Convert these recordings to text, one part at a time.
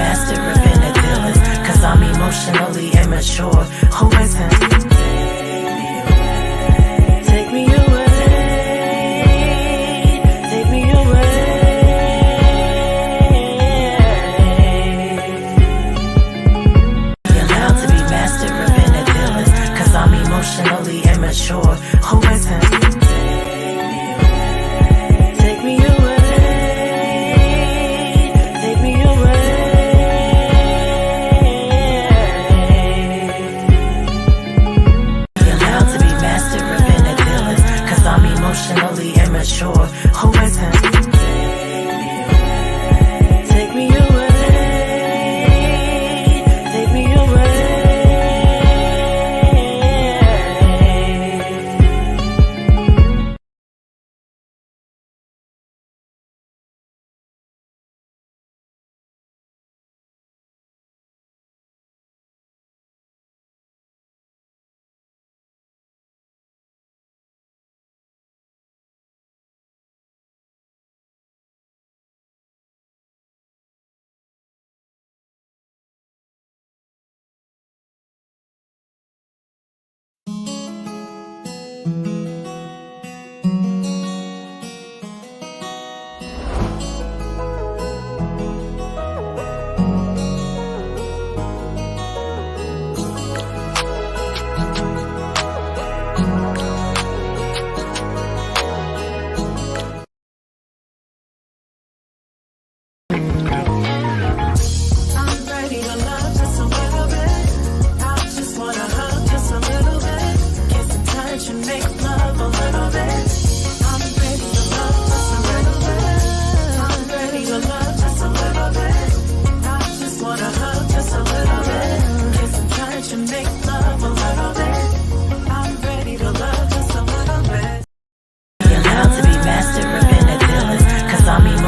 master of inner dealings, cause I'm emotionally immature. Who isn't? Take me away. Take me away. You're allowed to be master of inner dealings, cause I'm emotionally immature. Who isn't? Take me away. Take me away. You're allowed to be master of inner dealings, cause I'm emotionally immature. Who isn't? Take me away. Take me away.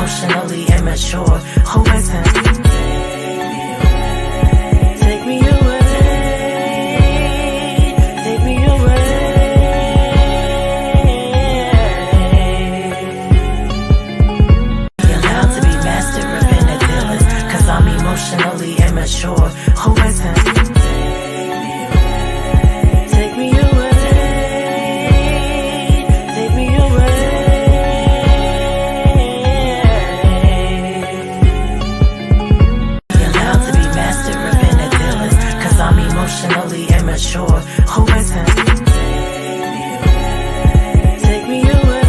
Emotionally immature. Who isn't? Take me away. Take me away. You're allowed to be master of inner dealings, cause I'm emotionally immature. Who isn't? Take me away. Take me away. Emotionally immature. Who isn't? Take me away.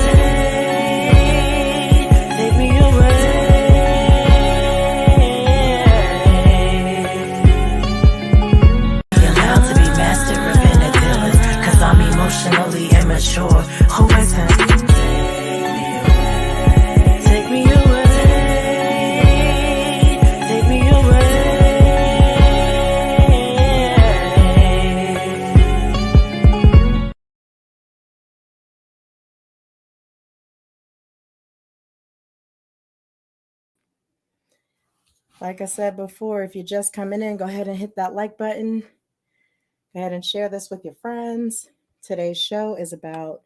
Take me away. You're allowed to be master of inner dealings, cause I'm emotionally immature. Who isn't? Take me away. Take me away. Like I said before, if you're just coming in, go ahead and hit that like button. Go ahead and share this with your friends. Today's show is about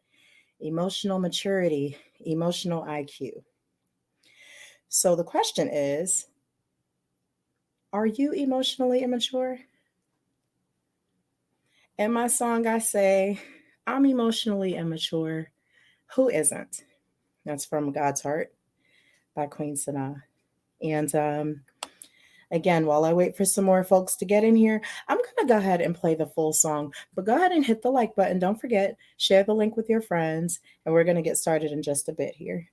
emotional maturity, emotional IQ. So the question is, are you emotionally immature? In my song, I say, I'm emotionally immature. Who isn't? That's from God's Heart by Queen Sanaa. And again, while I wait for some more folks to get in here, I'm going to go ahead and play the full song. But go ahead and hit the like button. Don't forget, share the link with your friends. And we're going to get started in just a bit here.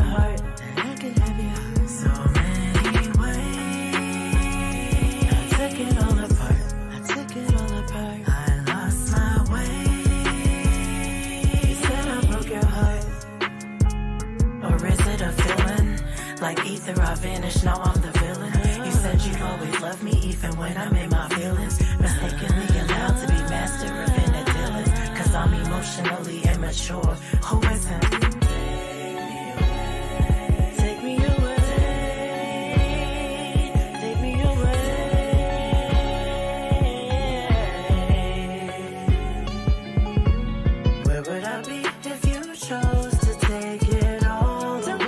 Heart. even when I'm in my feelings. Mistakenly allowed to be master of inner dealings. Cause I'm emotionally immature. Who isn't? Take me away. Take me away. Where would I be if you chose to take it all away?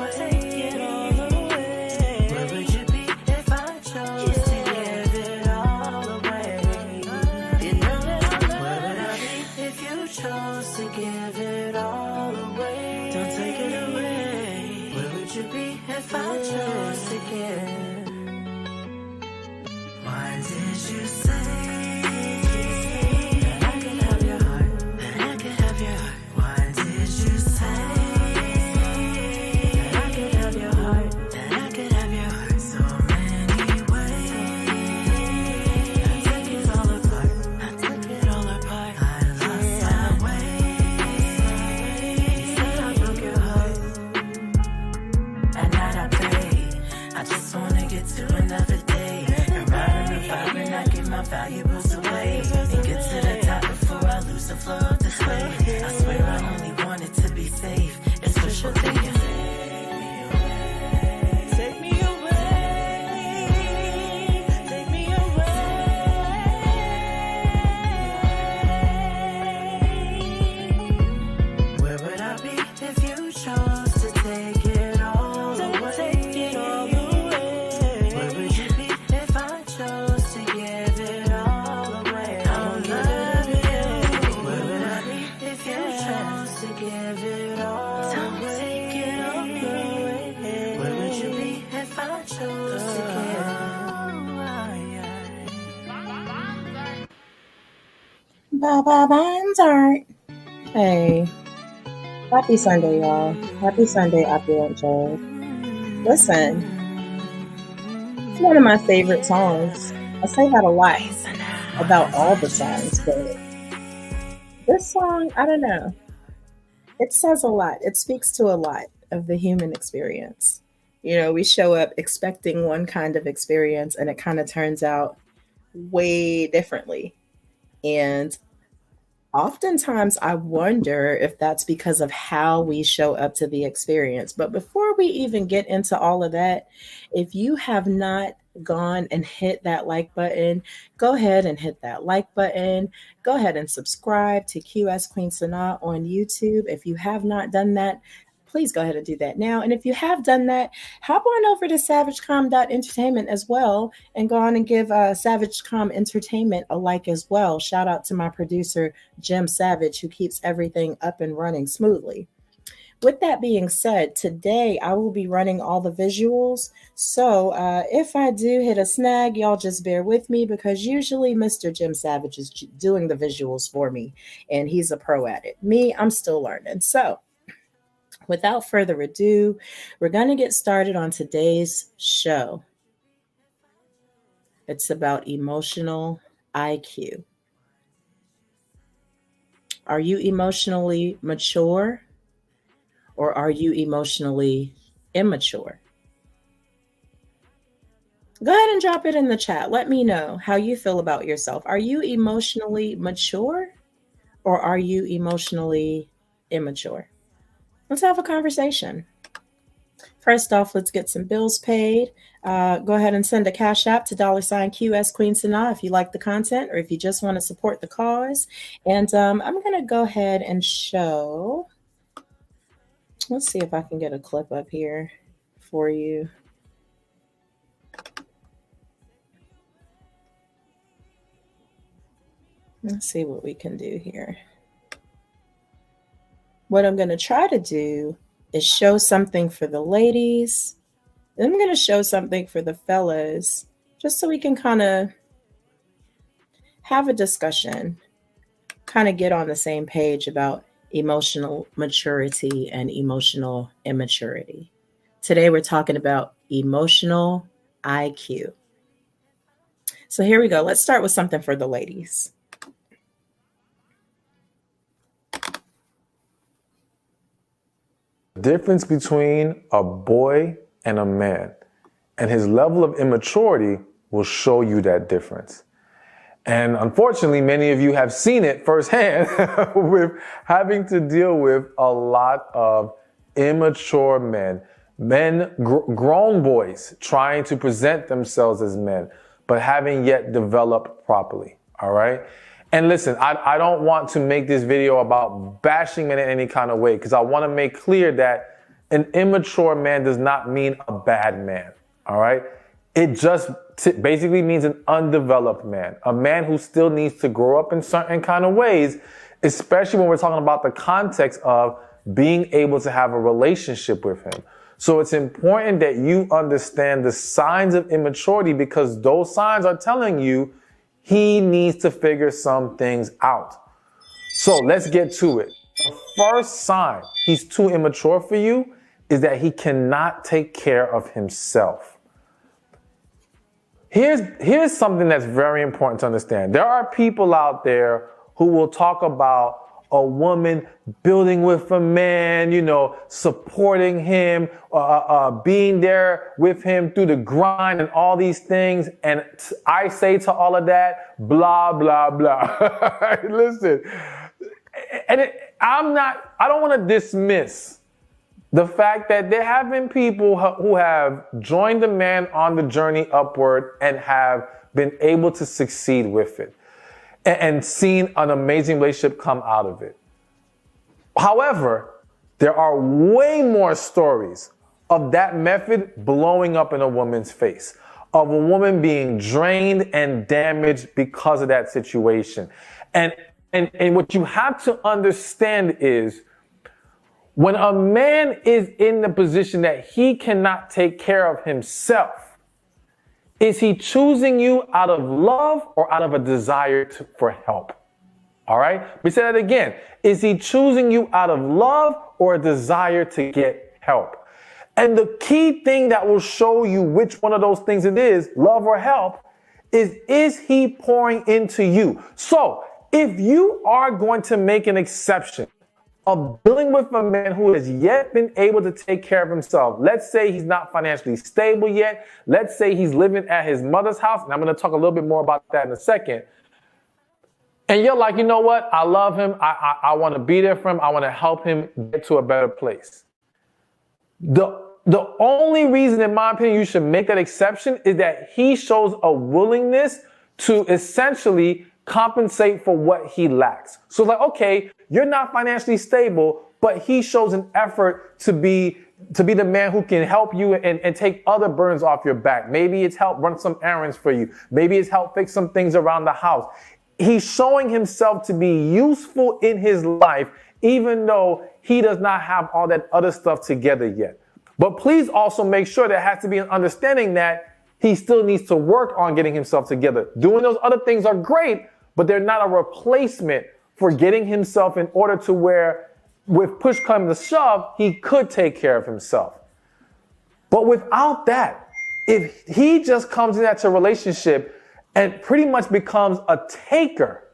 Where would you be if I chose to give it all away? Where would I be if you chose to give it all away? Don't take it away. Where would you be if I chose to give? Why did you say that I could have your heart? That I could have your heart. Why did you say that I could have your heart? That I could have your heart. So many ways. I took it all apart. I took it all apart. I lost my way. You said I broke your heart. At night I pray. I just wanna get to another day. And riding the vibe and I give my valuables away. And get to the top before I lose the flow of this way. I swear I only want it to be safe. It's wishful thinking. Take me away. Take me away. Where would I be if you chose to take it all away? Take it all away. Where would you be if I chose to give it all away? I don't love you. Where would I be if you chose to give it all away? Take it all away. Where would you be if I chose to give it all Art. Hey, happy Sunday, y'all. Happy Sunday, Opulent Joe. Listen, it's one of my favorite songs. I say that a lot about all the songs, but this song, I don't know. It says a lot. It speaks to a lot of the human experience. You know, we show up expecting one kind of experience and it kind of turns out way differently. And oftentimes I wonder if that's because of how we show up to the experience. But before we even get into all of that, if you have not gone and hit that like button, go ahead and hit that like button. Go ahead and subscribe to QS Queen Sanaa on YouTube. If you have not done that, please go ahead and do that now. And if you have done that, hop on over to savagecom.entertainment as well and go on and give Savagecom Entertainment a like as well. Shout out to my producer, Jim Savage, who keeps everything up and running smoothly. With that being said, today I will be running all the visuals. So if I do hit a snag, y'all just bear with me because usually Mr. Jim Savage is doing the visuals for me and he's a pro at it. Me, I'm still learning. So without further ado, we're going to get started on today's show. It's about emotional IQ. Are you emotionally mature or are you emotionally immature? Go ahead and drop it in the chat. Let me know how you feel about yourself. Are you emotionally mature or are you emotionally immature? Let's have a conversation. First off, let's get some bills paid. Go ahead and send a cash app to $QS Queen Sanaa if you like the content or if you just want to support the cause. And I'm going to go ahead and show. Let's see if I can get a clip up here for you. Let's see what we can do here. What I'm going to try to do is show something for the ladies. Then I'm going to show something for the fellas, just so we can kind of have a discussion, kind of get on the same page about emotional maturity and emotional immaturity. Today, we're talking about emotional IQ. So here we go. Let's start with something for the ladies. The difference between a boy and a man and his level of immaturity will show you that difference. And unfortunately, many of you have seen it firsthand with having to deal with a lot of immature men, grown boys trying to present themselves as men, but having yet developed properly. All right. And listen, I don't want to make this video about bashing men in any kind of way, because I want to make clear that an immature man does not mean a bad man. All right. It just basically means an undeveloped man, a man who still needs to grow up in certain kind of ways, especially when we're talking about the context of being able to have a relationship with him. So it's important that you understand the signs of immaturity, because those signs are telling you he needs to figure some things out. So let's get to it. The first sign he's too immature for you is that he cannot take care of himself. Here's something that's very important to understand. There are people out there who will talk about a woman building with a man, supporting him, being there with him through the grind and all these things. And I say to all of that, blah, blah, blah. Listen, and I don't want to dismiss the fact that there have been people who have joined the man on the journey upward and have been able to succeed with it and seen an amazing relationship come out of it. However, there are way more stories of that method blowing up in a woman's face, of a woman being drained and damaged because of that situation. And what you have to understand is, when a man is in the position that he cannot take care of himself, is he choosing you out of love or out of a desire for help? All right? Let me say that again. Is he choosing you out of love or a desire to get help? And the key thing that will show you which one of those things it is, love or help, is he pouring into you? So if you are going to make an exception of dealing with a man who has yet been able to take care of himself. Let's say he's not financially stable yet. Let's say he's living at his mother's house. And I'm going to talk a little bit more about that in a second. And you're like, you know what? I love him. I want to be there for him. I want to help him get to a better place. The only reason, in my opinion, you should make that exception is that he shows a willingness to essentially compensate for what he lacks. So like, okay, you're not financially stable, but he shows an effort to be the man who can help you and take other burdens off your back. Maybe it's help run some errands for you. Maybe it's help fix some things around the house. He's showing himself to be useful in his life, even though he does not have all that other stuff together yet. But please also make sure there has to be an understanding that he still needs to work on getting himself together. Doing those other things are great, but they're not a replacement for getting himself in order to where, with push come to shove, he could take care of himself. But without that, if he just comes into a relationship and pretty much becomes a taker,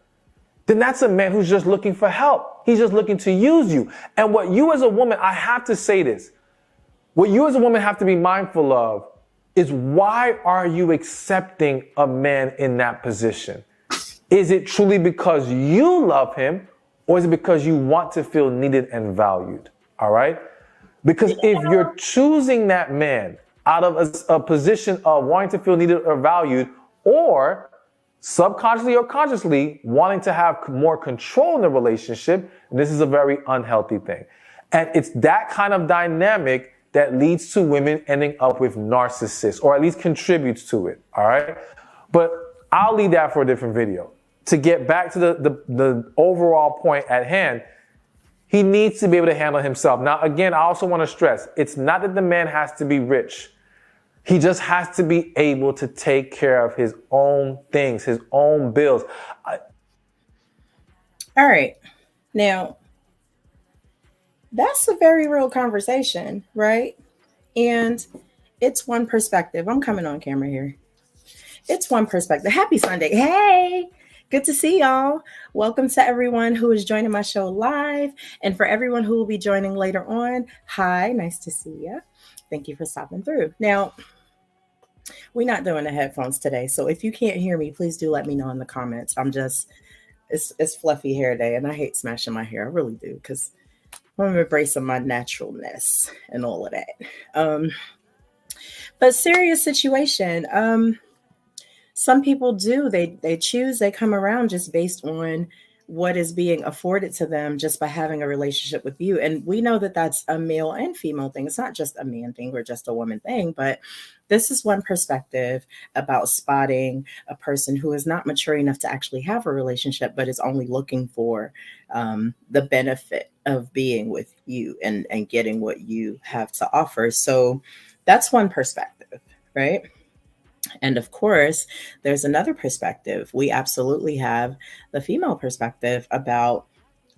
then that's a man who's just looking for help. He's just looking to use you. And what you as a woman, I have to say this, what you as a woman have to be mindful of is, why are you accepting a man in that position? Is it truly because you love him, or is it because you want to feel needed and valued? All right? Because if you're choosing that man out of a position of wanting to feel needed or valued, or subconsciously or consciously wanting to have more control in the relationship, this is a very unhealthy thing. And it's that kind of dynamic that leads to women ending up with narcissists, or at least contributes to it. All right? But I'll leave that for a different video. To get back to the overall point at hand, he needs to be able to handle himself. Now, again, I also want to stress, it's not that the man has to be rich. He just has to be able to take care of his own things, his own bills. All right. Now, that's a very real conversation, right? And it's one perspective. I'm coming on camera here. It's one perspective. Happy Sunday. Hey, good to see y'all. Welcome to everyone who is joining my show live. And for everyone who will be joining later on, hi, nice to see you. Thank you for stopping through. Now, We're not doing the headphones today. So if you can't hear me, please do let me know in the comments. It's fluffy hair day, and I hate smashing my hair. I really do, because I'm embracing my naturalness and all of that. Um, but serious situation. Some people do. They choose. They come around just based on what is being afforded to them just by having a relationship with you. And we know that that's a male and female thing. It's not just a man thing or just a woman thing, but this is one perspective about spotting a person who is not mature enough to actually have a relationship, but is only looking for the benefit of being with you and getting what you have to offer. So that's one perspective, right? And of course, there's another perspective. We absolutely have the female perspective about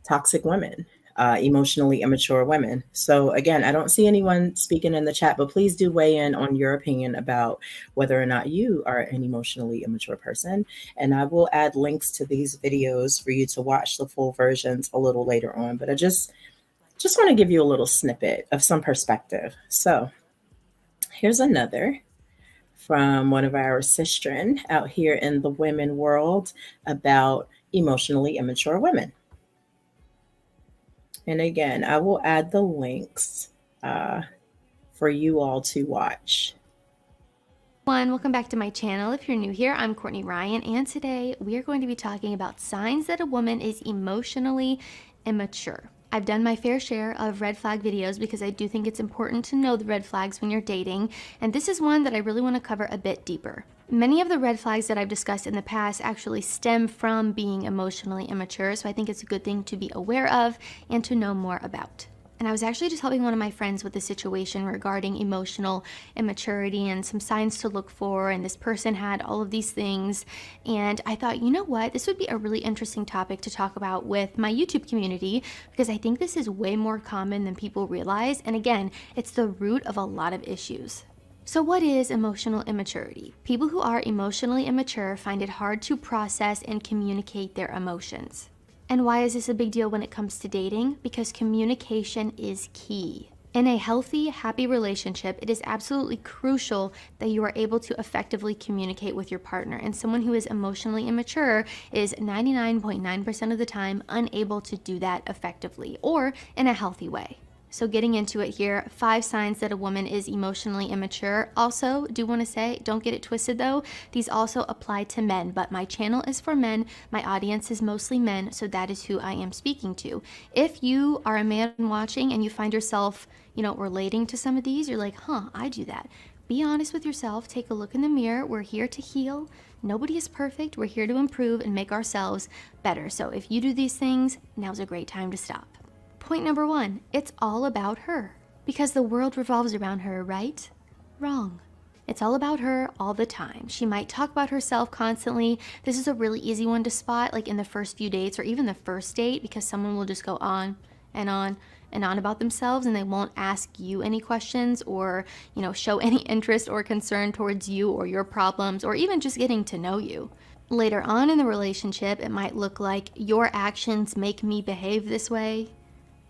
toxic women, emotionally immature women. So, again, I don't see anyone speaking in the chat, but please do weigh in on your opinion about whether or not you are an emotionally immature person. And I will add links to these videos for you to watch the full versions a little later on. But I just want to give you a little snippet of some perspective. So, here's another from one of our sistren out here in the women world about emotionally immature women. And again, I will add the links for you all to watch. Welcome back to my channel. If you're new here, I'm Courtney Ryan, and today we are going to be talking about signs that a woman is emotionally immature. I've done my fair share of red flag videos because I do think it's important to know the red flags when you're dating, and this is one that I really want to cover a bit deeper. Many of the red flags that I've discussed in the past actually stem from being emotionally immature, so I think it's a good thing to be aware of and to know more about. And I was actually just helping one of my friends with a situation regarding emotional immaturity and some signs to look for, and this person had all of these things, and I thought, you know what, this would be a really interesting topic to talk about with my YouTube community, because I think this is way more common than people realize, and again, it's the root of a lot of issues. So what is emotional immaturity? People who are emotionally immature find it hard to process and communicate their emotions. And why is this a big deal when it comes to dating? Because communication is key. In a healthy, happy relationship, it is absolutely crucial that you are able to effectively communicate with your partner. And someone who is emotionally immature is 99.9% of the time unable to do that effectively or in a healthy way. So getting into it here, 5 signs that a woman is emotionally immature. Also, do want to say, don't get it twisted though, these also apply to men, but my channel is for men, my audience is mostly men, so that is who I am speaking to. If you are a man watching and you find yourself, relating to some of these, you're like, I do that. Be honest with yourself, take a look in the mirror, we're here to heal. Nobody is perfect, we're here to improve and make ourselves better. So if you do these things, now's a great time to stop. Point number 1, it's all about her. Because the world revolves around her, right? Wrong. It's all about her all the time. She might talk about herself constantly. This is a really easy one to spot, like in the first few dates or even the first date, because someone will just go on and on and on about themselves, and they won't ask you any questions or, show any interest or concern towards you or your problems or even just getting to know you. Later on in the relationship, it might look like your actions make me behave this way,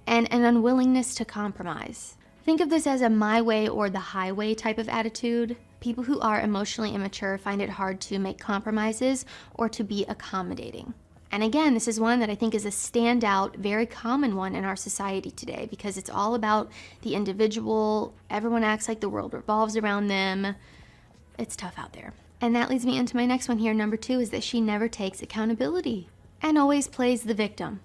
and an unwillingness to compromise. Think of this as a my way or the highway type of attitude. People who are emotionally immature find it hard to make compromises or to be accommodating. And again, this is one that I think is a standout, very common one in our society today, because it's all about the individual. Everyone acts like the world revolves around them. It's tough out there. And that leads me into my next one here. Number 2 is that she never takes accountability and always plays the victim.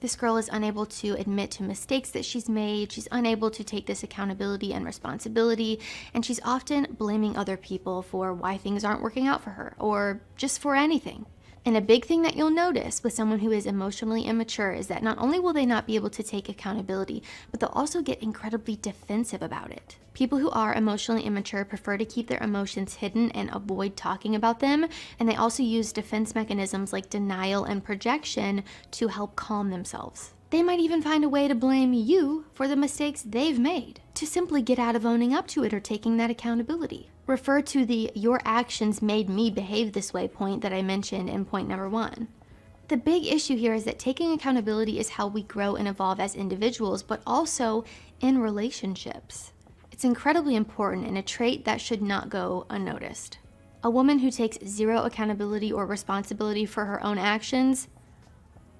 This girl is unable to admit to mistakes that she's made. She's unable to take this accountability and responsibility, and she's often blaming other people for why things aren't working out for her or just for anything. And a big thing that you'll notice with someone who is emotionally immature is that not only will they not be able to take accountability, but they'll also get incredibly defensive about it. People who are emotionally immature prefer to keep their emotions hidden and avoid talking about them, and they also use defense mechanisms like denial and projection to help calm themselves. They might even find a way to blame you for the mistakes they've made, to simply get out of owning up to it or taking that accountability. Refer to the "your actions made me behave this way" point that I mentioned in point number 1. The big issue here is that taking accountability is how we grow and evolve as individuals, but also in relationships. It's incredibly important and a trait that should not go unnoticed. A woman who takes zero accountability or responsibility for her own actions,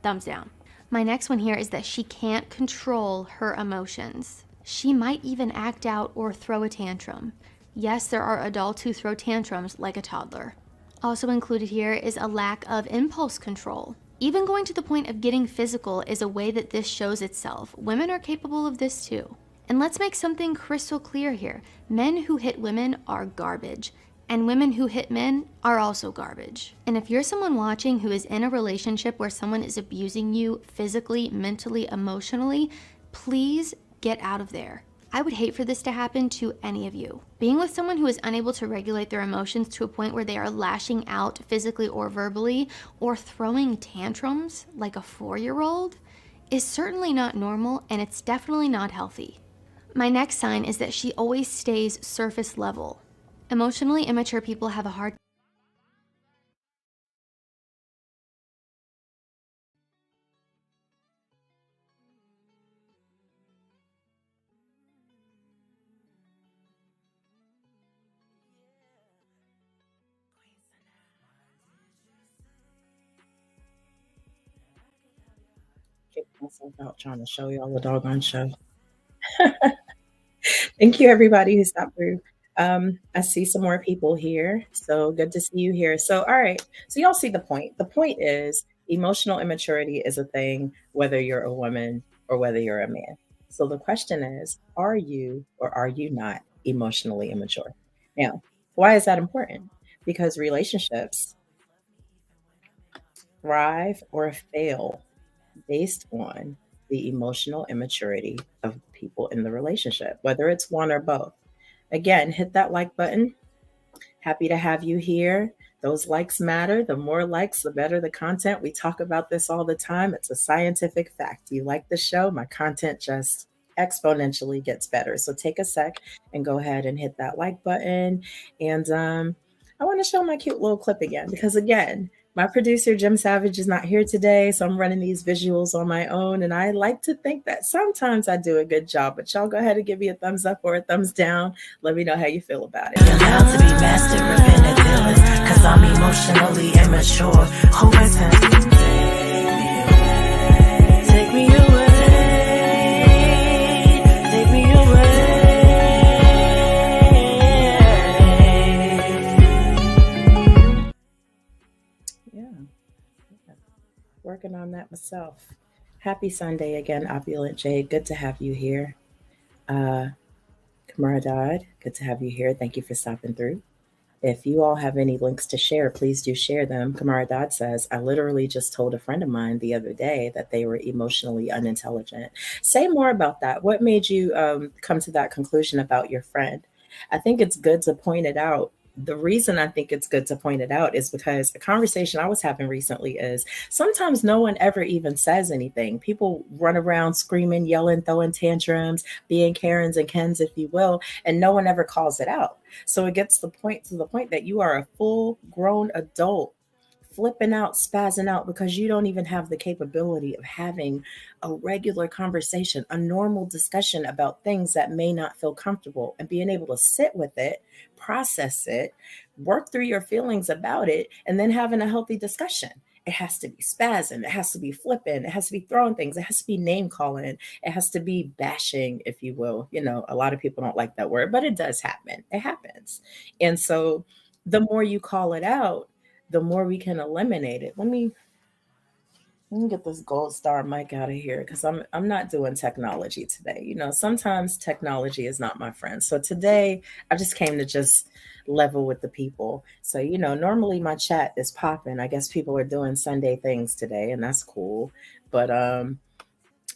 thumbs down. My next one here is that she can't control her emotions. She might even act out or throw a tantrum. Yes, there are adults who throw tantrums like a toddler. Also included here is a lack of impulse control. Even going to the point of getting physical is a way that this shows itself. Women are capable of this too. And let's make something crystal clear here. Men who hit women are garbage, and women who hit men are also garbage. And if you're someone watching who is in a relationship where someone is abusing you physically, mentally, emotionally, please get out of there. I would hate for this to happen to any of you. Being with someone who is unable to regulate their emotions to a point where they are lashing out physically or verbally, or throwing tantrums like a 4-year-old, is certainly not normal, and it's definitely not healthy. My next sign is that she always stays surface level. Emotionally immature people have a hard Kick myself out trying to show y'all the doggone show. Thank you, everybody who stopped through. I see some more people here, so good to see you here. So, all right, so y'all see the point. The point is emotional immaturity is a thing, whether you're a woman or whether you're a man. So the question is, are you or are you not emotionally immature? Now, why is that important? Because relationships thrive or fail based on the emotional immaturity of people in the relationship, whether it's one or both. Again, hit that like button. Happy to have you here. Those likes matter. The more likes, the better the content. We talk about this all the time. It's a scientific fact. You like the show, my content just exponentially gets better. So take a sec and go ahead and hit that like button. And I want to show my cute little clip again because, again, my producer, Jim Savage, is not here today, so I'm running these visuals on my own, and I like to think that sometimes I do a good job, but y'all go ahead and give me a thumbs up or a thumbs down. Let me know how you feel about it. Allowed to be master of inner feelings, cause I'm emotionally immature. Always have to take me away, take me away. Yeah, working on that myself. Happy Sunday again, Opulent Jade. Good to have you here. Kamara Dodd, good to have you here. Thank you for stopping through. If you all have any links to share, please do share them. Kamara Dodd says, I literally just told a friend of mine the other day that they were emotionally unintelligent. Say more about that. What made you come to that conclusion about your friend? I think it's good to point it out. The reason I think it's good to point it out is because a conversation I was having recently is sometimes no one ever even says anything. People run around screaming, yelling, throwing tantrums, being Karens and Kens, if you will, and no one ever calls it out. So it gets to the point that you are a full grown adult flipping out, spazzing out because you don't even have the capability of having a regular conversation, a normal discussion about things that may not feel comfortable and being able to sit with it, process it, work through your feelings about it, and then having a healthy discussion. It has to be spazzing. It has to be flipping. It has to be throwing things. It has to be name calling. It has to be bashing, if you will. You know, a lot of people don't like that word, but it does happen. It happens. And so the more you call it out, the more we can eliminate it. Let me get this gold star mic out of here because I'm not doing technology today. You know, sometimes technology is not my friend. So today I just came to just level with the people. So, you know, normally my chat is popping. I guess people are doing Sunday things today, and that's cool. But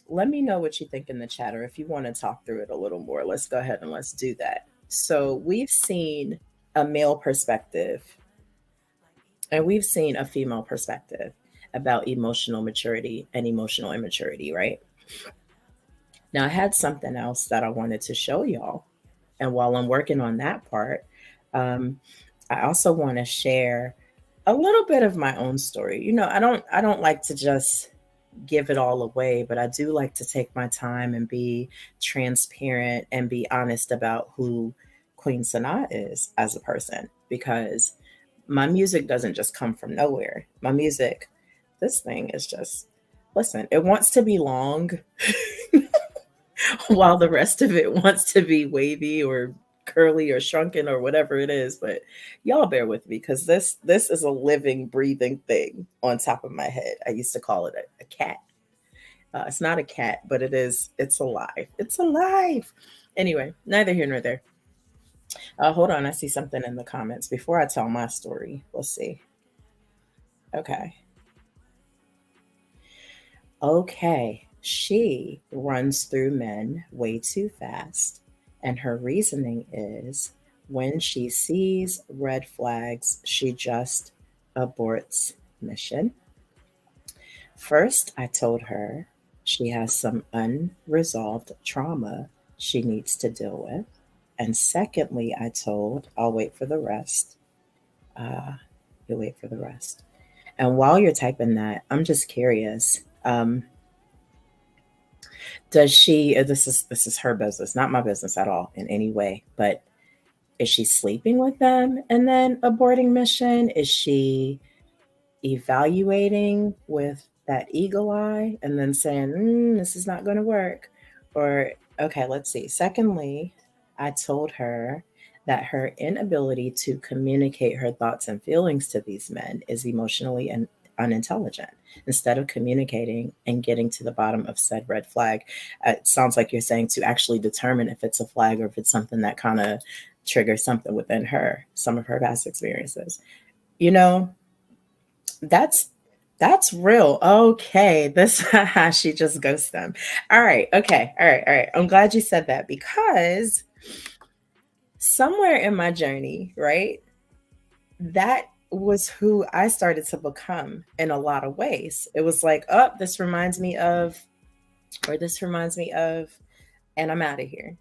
let me know what you think in the chat, or if you want to talk through it a little more. Let's go ahead and let's do that. So we've seen a male perspective and we've seen a female perspective about emotional maturity and emotional immaturity, right? Now, I had something else that I wanted to show y'all. And while I'm working on that part, I also want to share a little bit of my own story. You know, I don't like to just give it all away, but I do like to take my time and be transparent and be honest about who Queen Sanaa is as a person, because my music doesn't just come from nowhere. My music, this thing is just, listen, it wants to be long while the rest of it wants to be wavy or curly or shrunken or whatever it is. But y'all bear with me, because this is a living, breathing thing on top of my head. I used to call it a cat. It's not a cat, but it is. It's alive. It's alive. Anyway, neither here nor there. Hold on, I see something in the comments before I tell my story. Let's see. Okay. Okay. She runs through men way too fast, and her reasoning is when she sees red flags, she just aborts mission. First, I told her she has some unresolved trauma she needs to deal with. And secondly, I told, I'll wait for the rest. You'll wait for the rest. And while you're typing that, I'm just curious. Does she? This is her business, not my business at all in any way. But is she sleeping with them and then aborting mission? Is she evaluating with that eagle eye and then saying, this is not going to work? Or, okay, let's see. Secondly, I told her that her inability to communicate her thoughts and feelings to these men is emotionally unintelligent. Instead of communicating and getting to the bottom of said red flag, it sounds like you're saying to actually determine if it's a flag or if it's something that kind of triggers something within her, some of her past experiences. You know, that's real. Okay, this she just ghosts them. All right, okay, all right. I'm glad you said that, because somewhere in my journey, right, that was who I started to become in a lot of ways. It was like, oh, this reminds me of, and I'm out of here.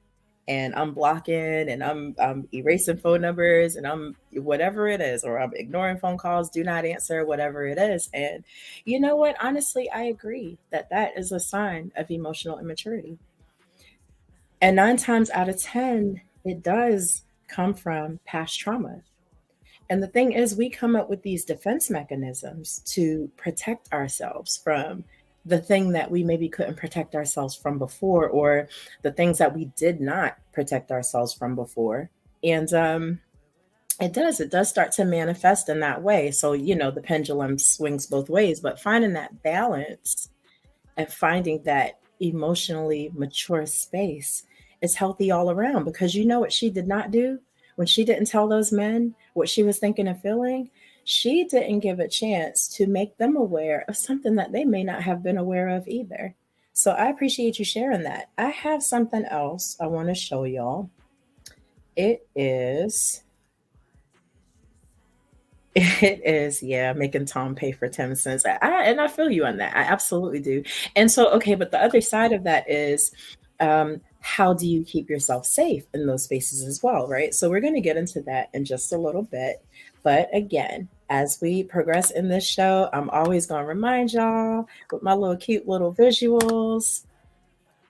And I'm blocking and I'm erasing phone numbers and I'm whatever it is, or I'm ignoring phone calls, do not answer, whatever it is. And you know what? Honestly, I agree that that is a sign of emotional immaturity. And 9 times out of 10, it does come from past trauma. And the thing is, we come up with these defense mechanisms to protect ourselves from the thing that we maybe couldn't protect ourselves from before, or the things that we did not protect ourselves from before. And it does start to manifest in that way. So, the pendulum swings both ways, but finding that balance and finding that emotionally mature space is healthy all around, because you know what she did not do when she didn't tell those men what she was thinking and feeling? She didn't give a chance to make them aware of something that they may not have been aware of either. So I appreciate you sharing that. I have something else I want to show y'all. Yeah, making Tom pay for Tim cents. And I feel you on that. I absolutely do. And so, okay, but the other side of that is, how do you keep yourself safe in those spaces as well, right? So we're going to get into that in just a little bit. But again, as we progress in this show, I'm always going to remind y'all with my little cute little visuals,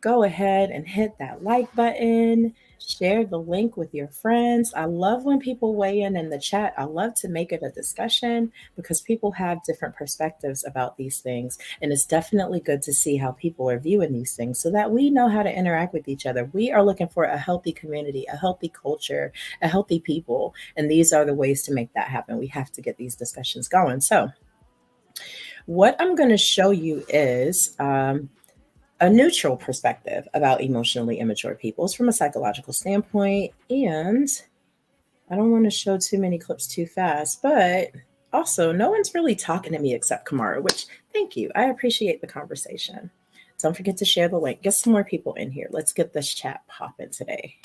go ahead and hit that like button, share the link with your friends. I love when people weigh in the chat. I love to make it a discussion, because people have different perspectives about these things. And it's definitely good to see how people are viewing these things so that we know how to interact with each other. We are looking for a healthy community, a healthy culture, a healthy people. And these are the ways to make that happen. We have to get these discussions going. So what I'm going to show you is a neutral perspective about emotionally immature people. It's from a psychological standpoint. And I don't want to show too many clips too fast, but also no one's really talking to me except Kamara, which, thank you. I appreciate the conversation. Don't forget to share the link. Get some more people in here. Let's get this chat popping today.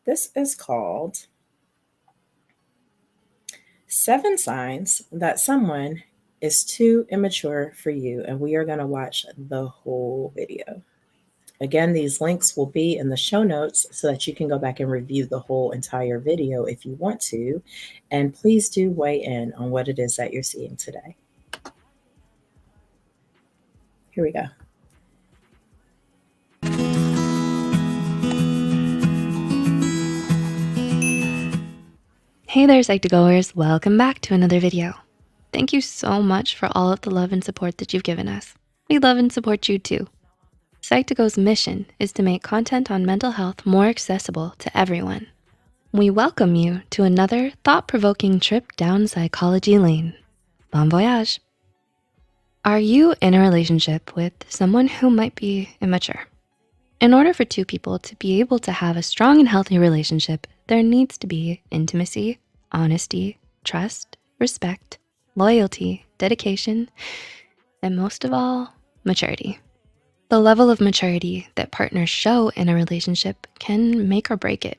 This is called 7 Signs That Someone is Too Immature for You. And we are going to watch the whole video. Again, these links will be in the show notes so that you can go back and review the whole entire video if you want to. And please do weigh in on what it is that you're seeing today. Here we go. Hey there, Psych2Goers. Welcome back to another video. Thank you so much for all of the love and support that you've given us. We love and support you too. Psych2Go's mission is to make content on mental health more accessible to everyone. We welcome you to another thought-provoking trip down psychology lane. Bon voyage. Are you in a relationship with someone who might be immature? In order for two people to be able to have a strong and healthy relationship, there needs to be intimacy, honesty, trust, respect, loyalty, dedication, and most of all, maturity. The level of maturity that partners show in a relationship can make or break it.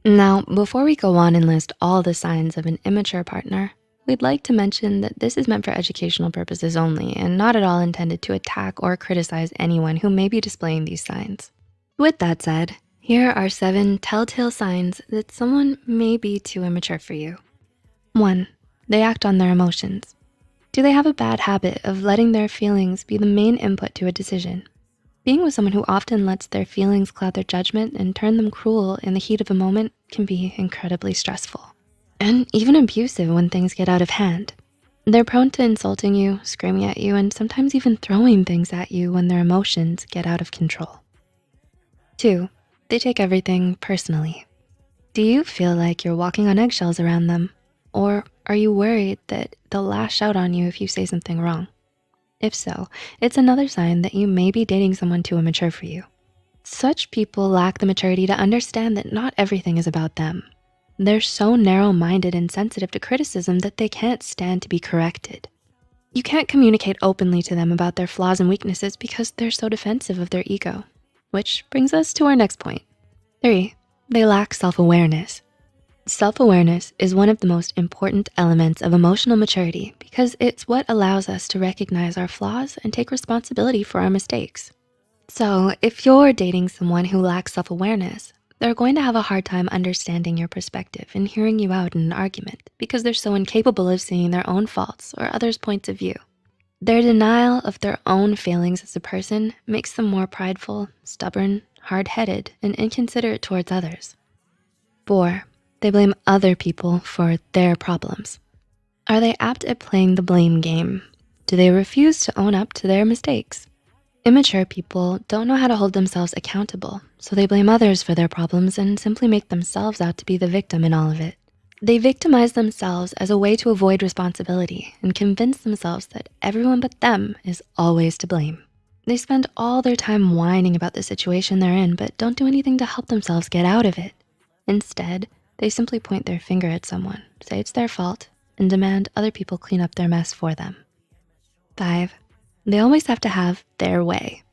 Now, before we go on and list all the signs of an immature partner, we'd like to mention that this is meant for educational purposes only and not at all intended to attack or criticize anyone who may be displaying these signs. With that said, here are 7 telltale signs that someone may be too immature for you. 1, they act on their emotions. Do they have a bad habit of letting their feelings be the main input to a decision? Being with someone who often lets their feelings cloud their judgment and turn them cruel in the heat of a moment can be incredibly stressful and even abusive when things get out of hand. They're prone to insulting you, screaming at you, and sometimes even throwing things at you when their emotions get out of control. 2, they take everything personally. Do you feel like you're walking on eggshells around them? Or are you worried that they'll lash out on you if you say something wrong? If so, it's another sign that you may be dating someone too immature for you. Such people lack the maturity to understand that not everything is about them. They're so narrow-minded and sensitive to criticism that they can't stand to be corrected. You can't communicate openly to them about their flaws and weaknesses because they're so defensive of their ego. Which brings us to our next point. 3, they lack self-awareness. Self-awareness is one of the most important elements of emotional maturity because it's what allows us to recognize our flaws and take responsibility for our mistakes. So if you're dating someone who lacks self-awareness, they're going to have a hard time understanding your perspective and hearing you out in an argument because they're so incapable of seeing their own faults or others' points of view. Their denial of their own failings as a person makes them more prideful, stubborn, hard-headed, and inconsiderate towards others. 4, they blame other people for their problems. Are they apt at playing the blame game? Do they refuse to own up to their mistakes? Immature people don't know how to hold themselves accountable, so they blame others for their problems and simply make themselves out to be the victim in all of it. They victimize themselves as a way to avoid responsibility and convince themselves that everyone but them is always to blame. They spend all their time whining about the situation they're in, but don't do anything to help themselves get out of it. Instead, they simply point their finger at someone, say it's their fault, and demand other people clean up their mess for them. 5, they always have to have their way.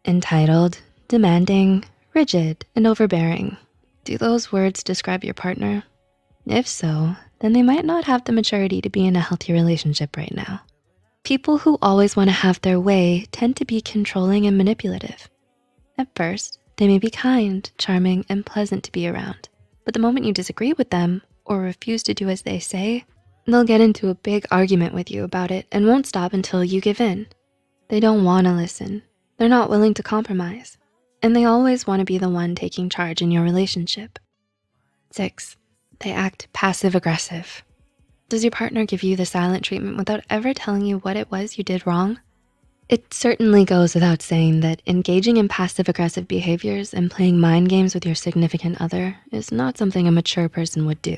Entitled, demanding, rigid, and overbearing. Do those words describe your partner? If so, then they might not have the maturity to be in a healthy relationship right now. People who always wanna have their way tend to be controlling and manipulative. At first, they may be kind, charming, and pleasant to be around. But the moment you disagree with them or refuse to do as they say, they'll get into a big argument with you about it and won't stop until you give in. They don't wanna listen. They're not willing to compromise. And they always wanna be the one taking charge in your relationship. 6, they act passive-aggressive. Does your partner give you the silent treatment without ever telling you what it was you did wrong? It certainly goes without saying that engaging in passive-aggressive behaviors and playing mind games with your significant other is not something a mature person would do.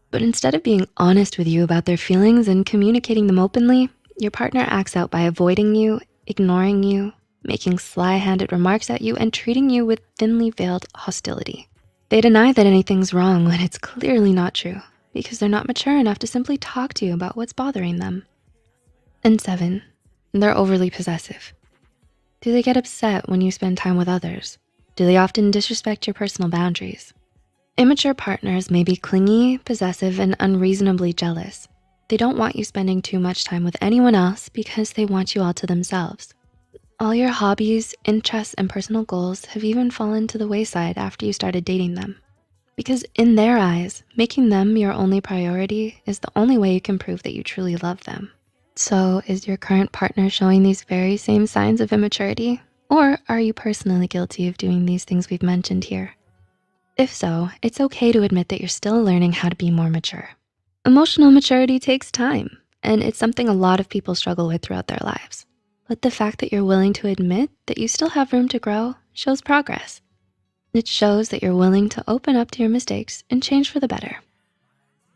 But instead of being honest with you about their feelings and communicating them openly, your partner acts out by avoiding you, ignoring you, making sly-handed remarks at you, and treating you with thinly veiled hostility. They deny that anything's wrong when it's clearly not true because they're not mature enough to simply talk to you about what's bothering them. And 7, they're overly possessive. Do they get upset when you spend time with others? Do they often disrespect your personal boundaries? Immature partners may be clingy, possessive, and unreasonably jealous. They don't want you spending too much time with anyone else because they want you all to themselves. All your hobbies, interests, and personal goals have even fallen to the wayside after you started dating them. Because in their eyes, making them your only priority is the only way you can prove that you truly love them. So, is your current partner showing these very same signs of immaturity? Or are you personally guilty of doing these things we've mentioned here? If so, it's okay to admit that you're still learning how to be more mature. Emotional maturity takes time, and it's something a lot of people struggle with throughout their lives. But the fact that you're willing to admit that you still have room to grow shows progress. It shows that you're willing to open up to your mistakes and change for the better.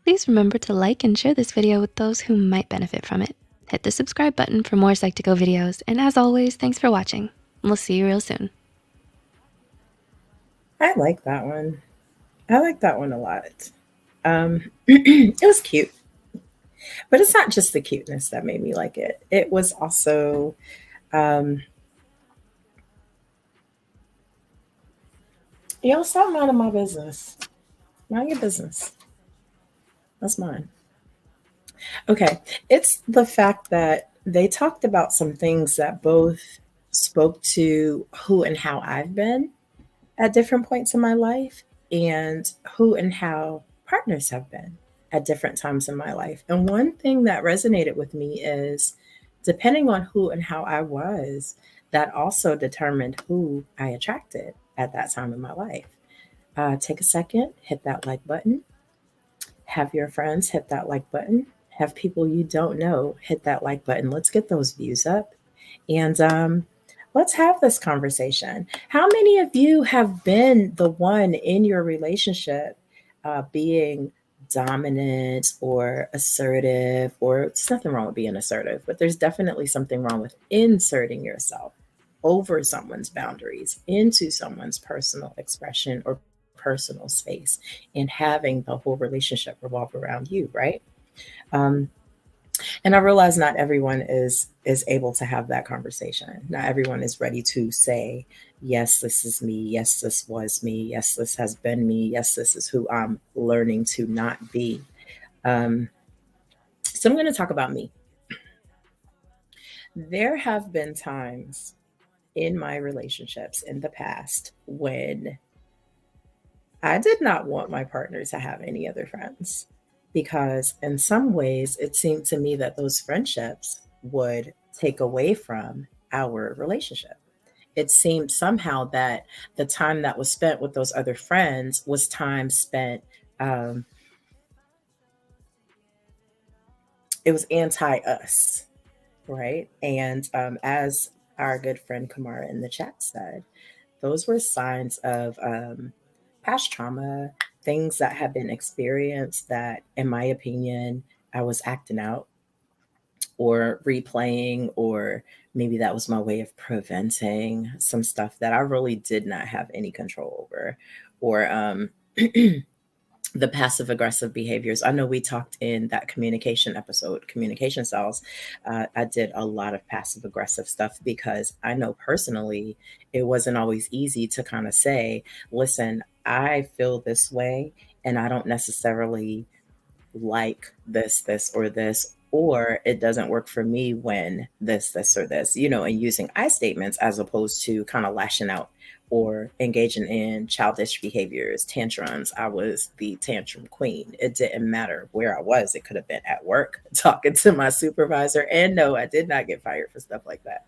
Please remember to like and share this video with those who might benefit from it. Hit the subscribe button for more Psych2Go videos, and as always, thanks for watching. We'll see you real soon. I like that one. I like that one a lot. It was cute, but it's not just the cuteness that made me like it. It was also, y'all stop minding my business. Mind your business. That's mine. Okay. It's the fact that they talked about some things that both spoke to who and how I've been at different points in my life and who and how partners have been at different times in my life. And one thing that resonated with me is depending on who and how I was, that also determined who I attracted at that time in my life. Take a second, hit that like button, have your friends hit that like button, have people you don't know hit that like button. Let's get those views up. And let's have this conversation. How many of you have been the one in your relationship being dominant or assertive? Or there's nothing wrong with being assertive, but there's definitely something wrong with inserting yourself over someone's boundaries into someone's personal expression or personal space and having the whole relationship revolve around you, right? And I realize not everyone is able to have that conversation. Not everyone is ready to say, yes, this is me. Yes, this was me. Yes, this has been me. Yes, this is who I'm learning to not be. So I'm going to talk about me. There have been times in my relationships in the past when I did not want my partner to have any other friends because, in some ways, it seemed to me that those friendships would take away from our relationship. It seemed somehow that the time that was spent with those other friends was time spent, it was anti us, right? And as our good friend Kamara in the chat said, those were signs of past trauma, things that have been experienced that, in my opinion, I was acting out or replaying, or maybe that was my way of preventing some stuff that I really did not have any control over, or the passive aggressive behaviors. I know we talked in that communication episode, communication styles. I did a lot of passive aggressive stuff because I know personally it wasn't always easy to kind of say, listen, I feel this way and I don't necessarily like this, or this, or it doesn't work for me when this, or this, and using I statements as opposed to kind of lashing out or engaging in childish behaviors, tantrums. I was the tantrum queen. It didn't matter where I was. It could have been at work talking to my supervisor. And no, I did not get fired for stuff like that.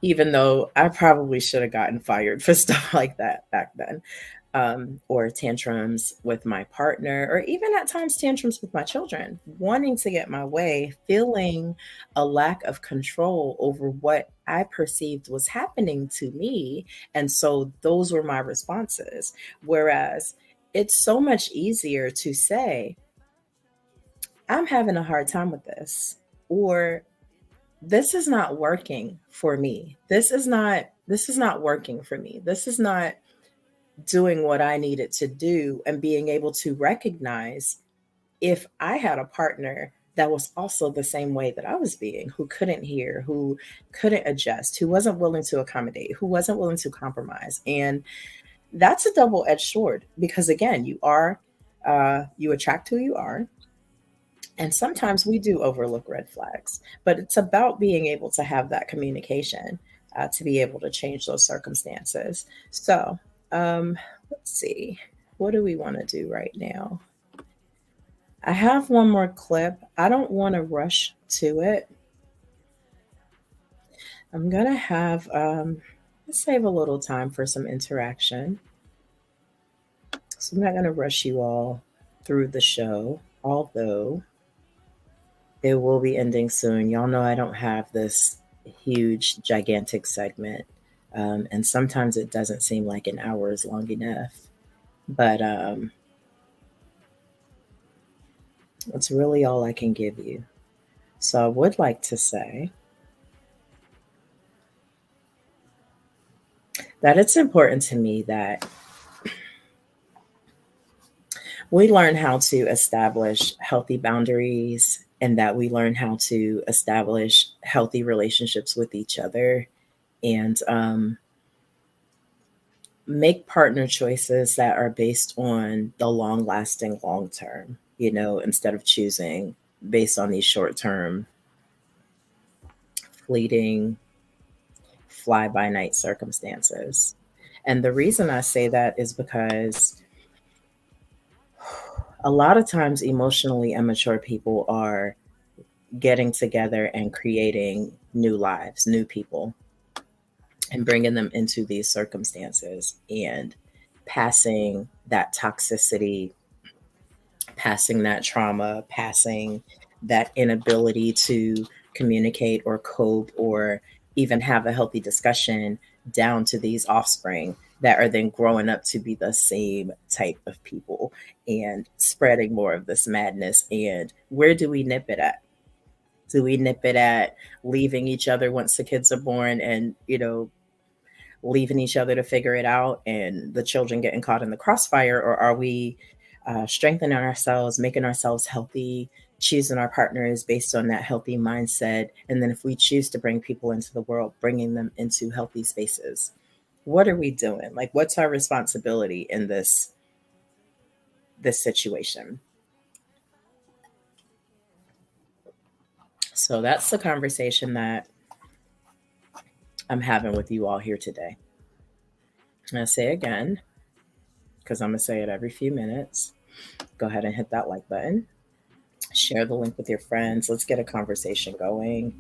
Even though I probably should have gotten fired for stuff like that back then. Or tantrums with my partner, or even at times tantrums with my children, wanting to get my way, feeling a lack of control over what I perceived was happening to me. And so those were my responses. Whereas it's so much easier to say, I'm having a hard time with this, or this is not working for me. This is not working for me. This is not doing what I needed to do, and being able to recognize if I had a partner that was also the same way that I was being, who couldn't hear, who couldn't adjust, who wasn't willing to accommodate, who wasn't willing to compromise. And that's a double-edged sword because, again, you attract who you are. And sometimes we do overlook red flags, but it's about being able to have that communication to be able to change those circumstances. So, let's see. What do we want to do right now? I have one more clip. I don't want to rush to it. I'm going to have, let's save a little time for some interaction. So I'm not going to rush you all through the show, although it will be ending soon. Y'all know I don't have this huge, gigantic segment. And sometimes it doesn't seem like an hour is long enough. But it's really all I can give you. So I would like to say that it's important to me that we learn how to establish healthy boundaries and that we learn how to establish healthy relationships with each other and make partner choices that are based on the long lasting long term, instead of choosing based on these short term, fleeting, fly by night circumstances. And the reason I say that is because a lot of times emotionally immature people are getting together and creating new lives, new people, and bringing them into these circumstances and passing that toxicity, passing that trauma, passing that inability to communicate or cope or even have a healthy discussion down to these offspring that are then growing up to be the same type of people and spreading more of this madness. And where do we nip it at? Do we nip it at leaving each other once the kids are born and, leaving each other to figure it out and the children getting caught in the crossfire? Or are we strengthening ourselves, making ourselves healthy, choosing our partners based on that healthy mindset? And then if we choose to bring people into the world, bringing them into healthy spaces. What are we doing? Like, what's our responsibility in this situation? So that's the conversation that I'm having with you all here today. And I say again, because I'm going to say it every few minutes, go ahead and hit that like button. Share the link with your friends. Let's get a conversation going.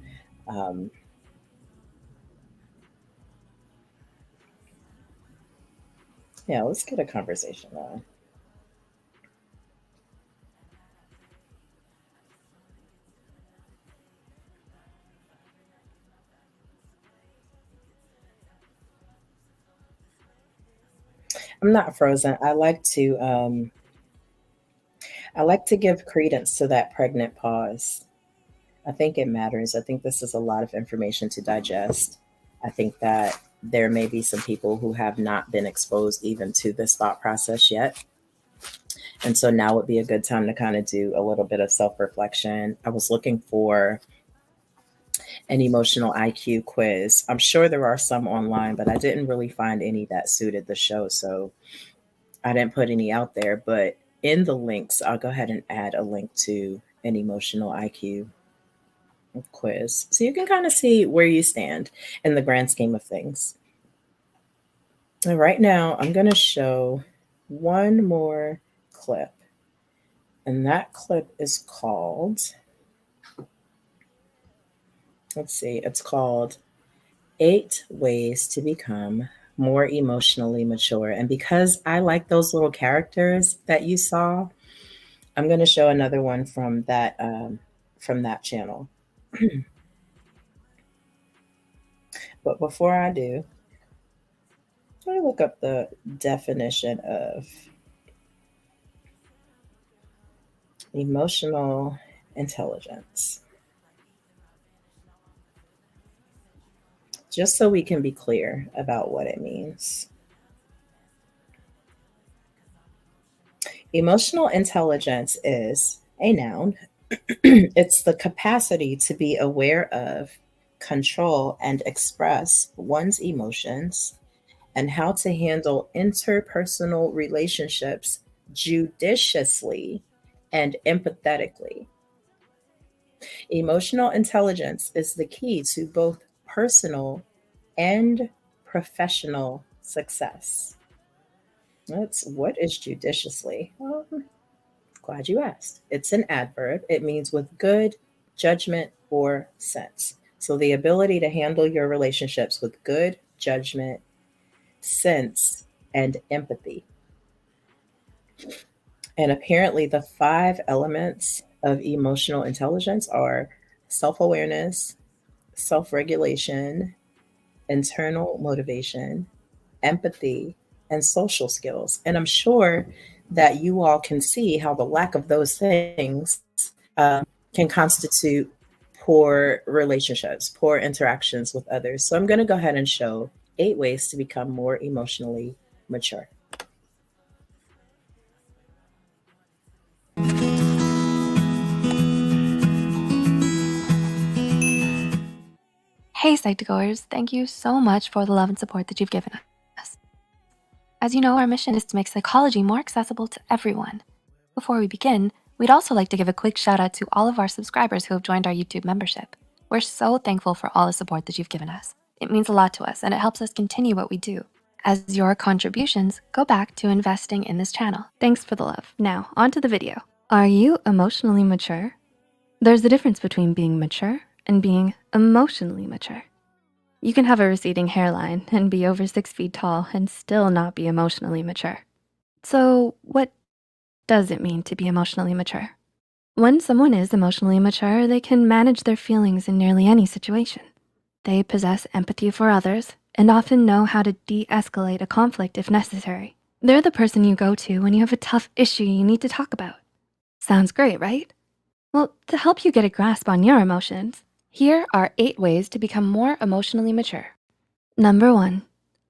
Yeah, let's get a conversation going. I'm not frozen. I like to give credence to that pregnant pause. I think it matters. I think this is a lot of information to digest. I think that there may be some people who have not been exposed even to this thought process yet. And so now would be a good time to kind of do a little bit of self reflection. I was looking for an emotional IQ quiz. I'm sure there are some online, but I didn't really find any that suited the show. So I didn't put any out there. But in the links, I'll go ahead and add a link to an emotional IQ quiz. So you can kind of see where you stand in the grand scheme of things. And right now, I'm going to show one more clip. And that clip is called, it's called 8 Ways to Become More Emotionally Mature. And because I like those little characters that you saw, I'm going to show another one from that channel. But before I do, let me look up the definition of emotional intelligence, just so we can be clear about what it means. Emotional intelligence is a noun. It's the capacity to be aware of, control, and express one's emotions and how to handle interpersonal relationships judiciously and empathetically. Emotional intelligence is the key to both personal and professional success. What is judiciously? Glad you asked. It's an adverb. It means with good judgment or sense. So the ability to handle your relationships with good judgment, sense, and empathy. And apparently, the 5 elements of emotional intelligence are self awareness, self regulation, internal motivation, empathy, and social skills. And I'm sure that you all can see how the lack of those things can constitute poor relationships, poor interactions with others. So I'm going to go ahead and show 8 ways to become more emotionally mature. Hey, Psych2Goers, thank you so much for the love and support that you've given us. As you know, our mission is to make psychology more accessible to everyone. Before we begin, we'd also like to give a quick shout out to all of our subscribers who have joined our YouTube membership. We're so thankful for all the support that you've given us. It means a lot to us and it helps us continue what we do. As your contributions go back to investing in this channel. Thanks for the love. Now, on to the video. Are you emotionally mature? There's a difference between being mature and being emotionally mature. You can have a receding hairline and be over 6 feet tall and still not be emotionally mature. So what does it mean to be emotionally mature? When someone is emotionally mature, they can manage their feelings in nearly any situation. They possess empathy for others and often know how to de-escalate a conflict if necessary. They're the person you go to when you have a tough issue you need to talk about. Sounds great, right? Well, to help you get a grasp on your emotions, here are 8 ways to become more emotionally mature. Number 1,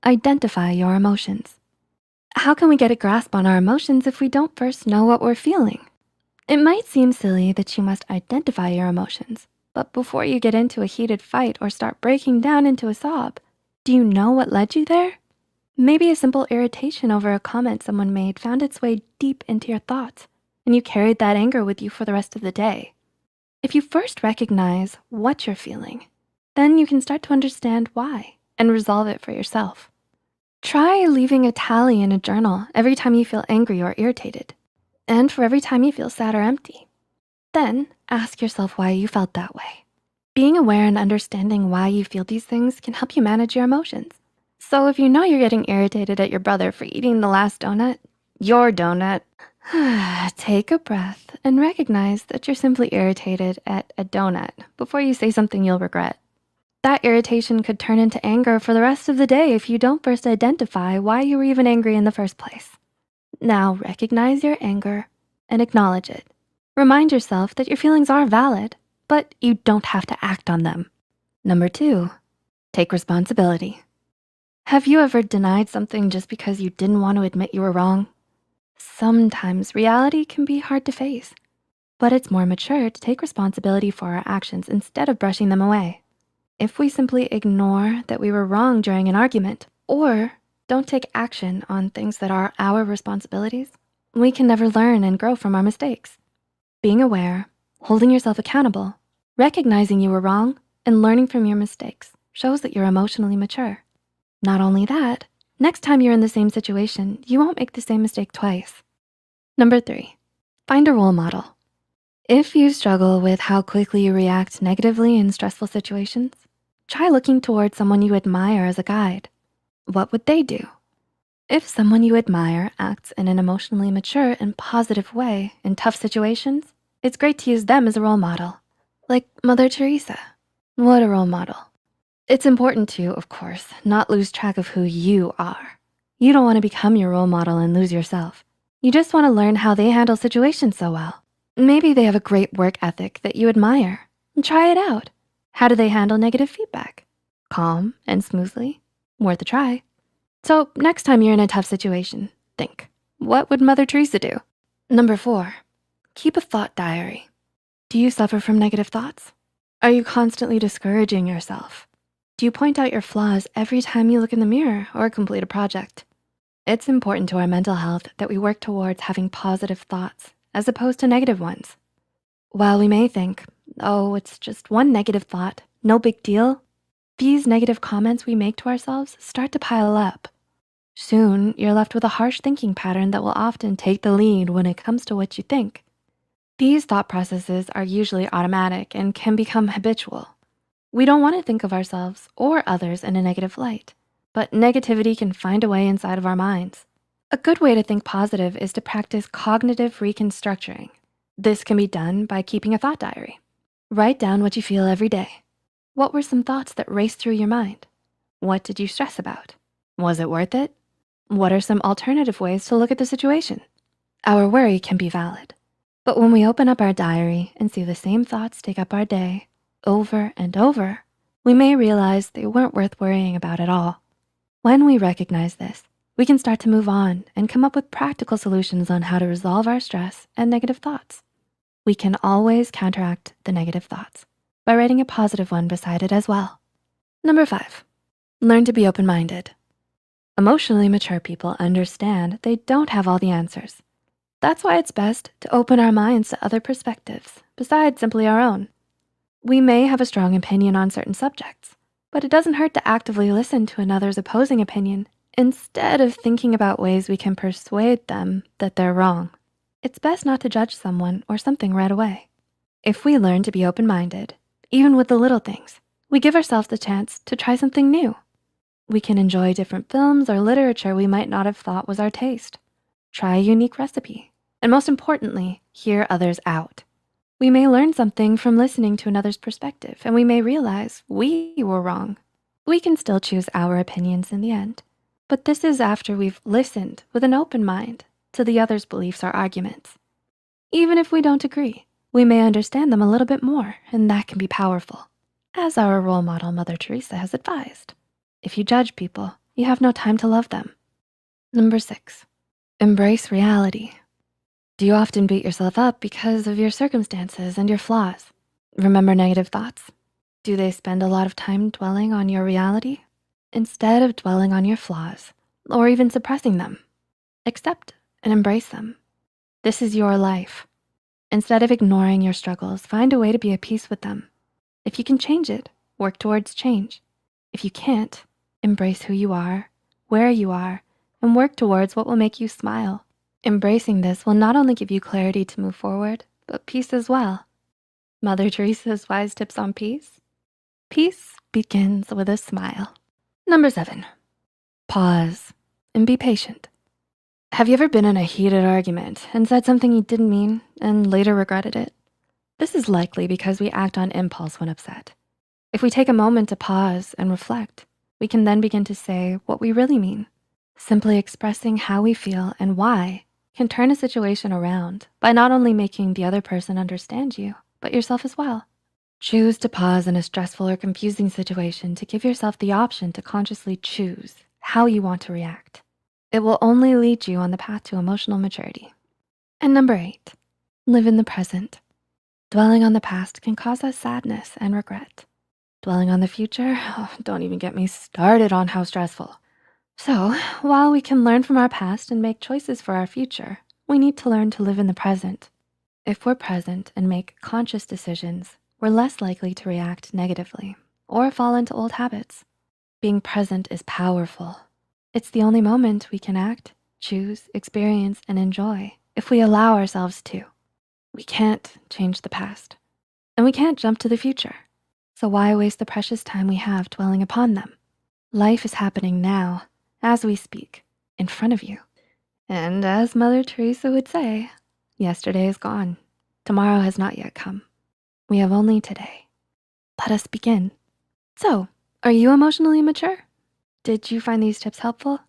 identify your emotions. How can we get a grasp on our emotions if we don't first know what we're feeling? It might seem silly that you must identify your emotions, but before you get into a heated fight or start breaking down into a sob, do you know what led you there? Maybe a simple irritation over a comment someone made found its way deep into your thoughts, and you carried that anger with you for the rest of the day. If you first recognize what you're feeling, then you can start to understand why and resolve it for yourself. Try leaving a tally in a journal every time you feel angry or irritated, and for every time you feel sad or empty. Then ask yourself why you felt that way. Being aware and understanding why you feel these things can help you manage your emotions. So if you know you're getting irritated at your brother for eating the last donut, your donut, take a breath and recognize that you're simply irritated at a donut before you say something you'll regret. That irritation could turn into anger for the rest of the day if you don't first identify why you were even angry in the first place. Now recognize your anger and acknowledge it. Remind yourself that your feelings are valid, but you don't have to act on them. Number 2, take responsibility. Have you ever denied something just because you didn't want to admit you were wrong? Sometimes reality can be hard to face, but it's more mature to take responsibility for our actions instead of brushing them away. If we simply ignore that we were wrong during an argument or don't take action on things that are our responsibilities, we can never learn and grow from our mistakes. Being aware, holding yourself accountable, recognizing you were wrong, and learning from your mistakes shows that you're emotionally mature. Not only that, next time you're in the same situation, you won't make the same mistake twice. Number 3, find a role model. If you struggle with how quickly you react negatively in stressful situations, try looking towards someone you admire as a guide. What would they do? If someone you admire acts in an emotionally mature and positive way in tough situations, it's great to use them as a role model. Like Mother Teresa. What a role model. It's important to, of course, not lose track of who you are. You don't want to become your role model and lose yourself. You just want to learn how they handle situations so well. Maybe they have a great work ethic that you admire. Try it out. How do they handle negative feedback? Calm and smoothly? Worth a try. So next time you're in a tough situation, think, what would Mother Teresa do? Number 4, keep a thought diary. Do you suffer from negative thoughts? Are you constantly discouraging yourself? Do you point out your flaws every time you look in the mirror or complete a project? It's important to our mental health that we work towards having positive thoughts as opposed to negative ones. While we may think, oh, it's just one negative thought, no big deal, these negative comments we make to ourselves start to pile up. Soon, you're left with a harsh thinking pattern that will often take the lead when it comes to what you think. These thought processes are usually automatic and can become habitual. We don't want to think of ourselves or others in a negative light, but negativity can find a way inside of our minds. A good way to think positive is to practice cognitive reconstructuring. This can be done by keeping a thought diary. Write down what you feel every day. What were some thoughts that raced through your mind? What did you stress about? Was it worth it? What are some alternative ways to look at the situation? Our worry can be valid, but when we open up our diary and see the same thoughts take up our day over and over, we may realize they weren't worth worrying about at all. When we recognize this, we can start to move on and come up with practical solutions on how to resolve our stress and negative thoughts. We can always counteract the negative thoughts by writing a positive one beside it as well. Number 5, learn to be open-minded. Emotionally mature people understand they don't have all the answers. That's why it's best to open our minds to other perspectives besides simply our own. We may have a strong opinion on certain subjects, but it doesn't hurt to actively listen to another's opposing opinion instead of thinking about ways we can persuade them that they're wrong. It's best not to judge someone or something right away. If we learn to be open-minded, even with the little things, we give ourselves the chance to try something new. We can enjoy different films or literature we might not have thought was our taste. Try a unique recipe, and most importantly, hear others out. We may learn something from listening to another's perspective, and we may realize we were wrong. We can still choose our opinions in the end, but this is after we've listened with an open mind to the other's beliefs or arguments. Even if we don't agree, we may understand them a little bit more, and that can be powerful. As our role model, Mother Teresa, has advised, if you judge people, you have no time to love them. Number 6, embrace reality. Do you often beat yourself up because of your circumstances and your flaws? Remember negative thoughts? Do they spend a lot of time dwelling on your reality? Instead of dwelling on your flaws or even suppressing them, accept and embrace them. This is your life. Instead of ignoring your struggles, find a way to be at peace with them. If you can change it, work towards change. If you can't, embrace who you are, where you are, and work towards what will make you smile. Embracing this will not only give you clarity to move forward, but peace as well. Mother Teresa's wise tips on peace? Peace begins with a smile. Number 7, pause and be patient. Have you ever been in a heated argument and said something you didn't mean and later regretted it? This is likely because we act on impulse when upset. If we take a moment to pause and reflect, we can then begin to say what we really mean. Simply expressing how we feel and why can turn a situation around by not only making the other person understand you, but yourself as well. Choose to pause in a stressful or confusing situation to give yourself the option to consciously choose how you want to react. It will only lead you on the path to emotional maturity. And number 8, live in the present. Dwelling on the past can cause us sadness and regret. Dwelling on the future, don't even get me started on how stressful. So, while we can learn from our past and make choices for our future, we need to learn to live in the present. If we're present and make conscious decisions, we're less likely to react negatively or fall into old habits. Being present is powerful. It's the only moment we can act, choose, experience, and enjoy if we allow ourselves to. We can't change the past, and we can't jump to the future. So why waste the precious time we have dwelling upon them? Life is happening now, as we speak, in front of you. And as Mother Teresa would say, yesterday is gone. Tomorrow has not yet come. We have only today. Let us begin. So, are you emotionally mature? Did you find these tips helpful?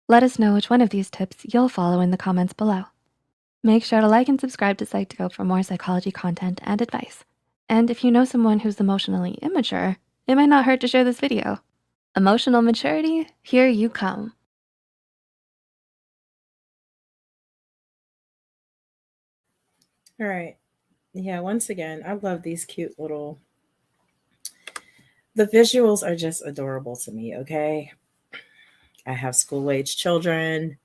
Let us know which one of these tips you'll follow in the comments below. Make sure to like and subscribe to Psych2Go for more psychology content and advice. And if you know someone who's emotionally immature, it might not hurt to share this video. Emotional maturity, here you come. All right. Yeah, once again, I love these cute little, the visuals are just adorable to me, okay? I have school-age children.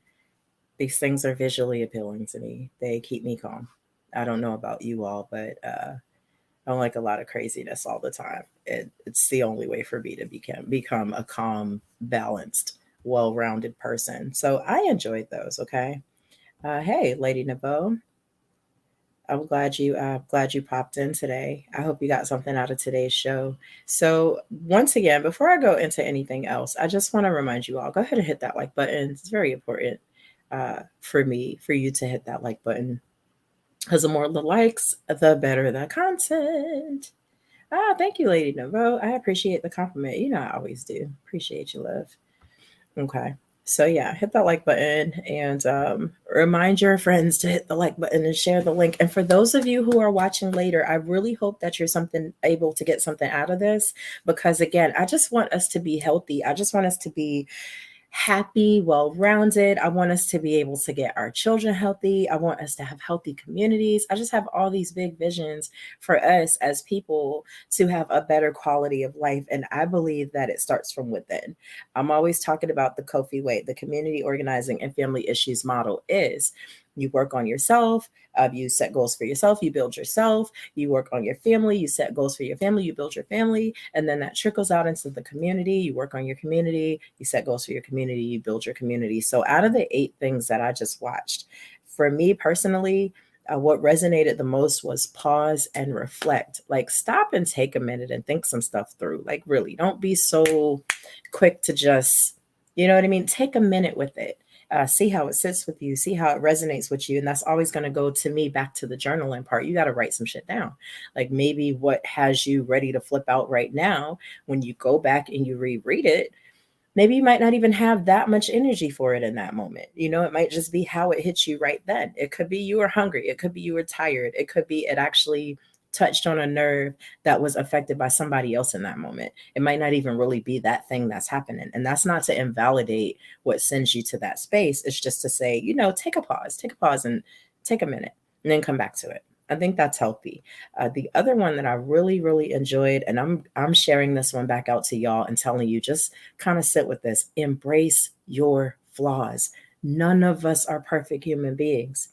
These things are visually appealing to me. They keep me calm. I don't know about you all, but I don't like a lot of craziness all the time. It's the only way for me to become a calm, balanced well-rounded person. So I enjoyed those. Okay. Hey, Lady Nabo, I'm glad you popped in today. I hope you got something out of today's show. So once again, before I go into anything else, I just want to remind you all, go ahead and hit that like button. It's very important for you to hit that like button, because the more the likes, the better the content. Thank you, Lady Novo. I appreciate the compliment. You know I always do. Appreciate you, love. Okay. So yeah, hit that like button and remind your friends to hit the like button and share the link. And for those of you who are watching later, I really hope that you're something able to get something out of this, because again, I just want us to be healthy. I just want us to be happy, well rounded. I want us to be able to get our children healthy. I want us to have healthy communities. I just have all these big visions for us as people to have a better quality of life. And I believe that it starts from within. I'm always talking about the Kofi way, the community organizing and family issues model is you work on yourself, you set goals for yourself, you build yourself, you work on your family, you set goals for your family, you build your family, and then that trickles out into the community. You work on your community, you set goals for your community, you build your community. So out of the 8 things that I just watched, for me personally, what resonated the most was pause and reflect. Like, stop and take a minute and think some stuff through. Like, really, don't be so quick to just, you know what I mean? Take a minute with it. See how it sits with you, see how it resonates with you. And that's always going to go to me back to the journaling part. You got to write some shit down. Like, maybe what has you ready to flip out right now, when you go back and you reread it, maybe you might not even have that much energy for it in that moment. You know, it might just be how it hits you right then. It could be you were hungry. It could be you were tired. It could be it actually touched on a nerve that was affected by somebody else in that moment. It might not even really be that thing that's happening. And that's not to invalidate what sends you to that space. It's just to say, you know, take a pause and take a minute and then come back to it. I think that's healthy. The other one that I really, really enjoyed, and I'm sharing this one back out to y'all and telling you, just kind of sit with this. Embrace your flaws. None of us are perfect human beings.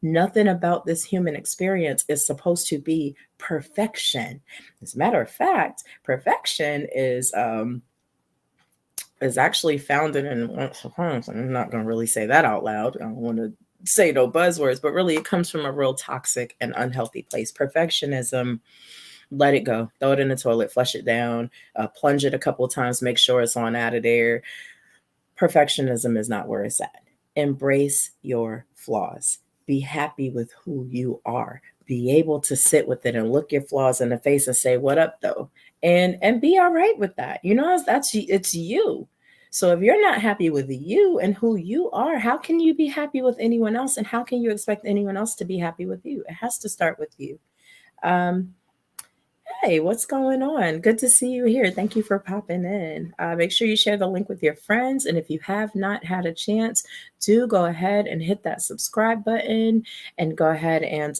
Nothing about this human experience is supposed to be perfection. As a matter of fact, perfection is actually founded in, I'm not going to really say that out loud. I don't want to say no buzzwords, but really it comes from a real toxic and unhealthy place. Perfectionism, let it go, throw it in the toilet, flush it down, plunge it a couple of times, make sure it's on out of there. Perfectionism is not where it's at. Embrace your flaws. Be happy with who you are. Be able to sit with it and look your flaws in the face and say, "What up, though?" And be all right with that. You know, it's you. So if you're not happy with you and who you are, how can you be happy with anyone else? And how can you expect anyone else to be happy with you? It has to start with you. Um, Hey, what's going on? Good to see you here. Thank you for popping in. Make sure you share the link with your friends. And if you have not had a chance, do go ahead and hit that subscribe button and go ahead and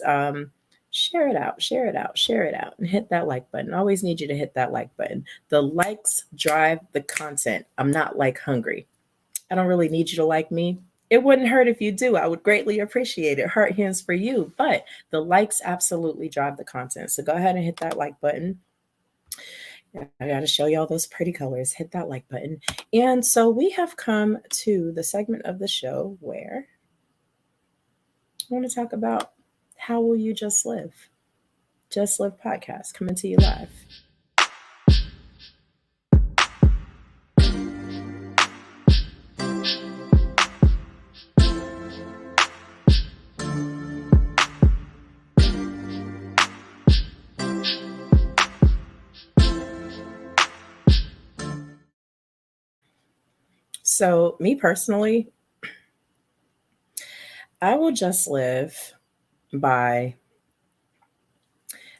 share it out, share it out, share it out, and hit that like button. I always need you to hit that like button. The likes drive the content. I'm not like hungry. I don't really need you to like me. It wouldn't hurt if you do. I would greatly appreciate it. Heart hands for you. But the likes absolutely drive the content. So go ahead and hit that like button. I got to show y'all those pretty colors. Hit that like button. And so we have come to the segment of the show where I want to talk about how will you just live? Just Live podcast coming to you live. So, me personally, I will just live by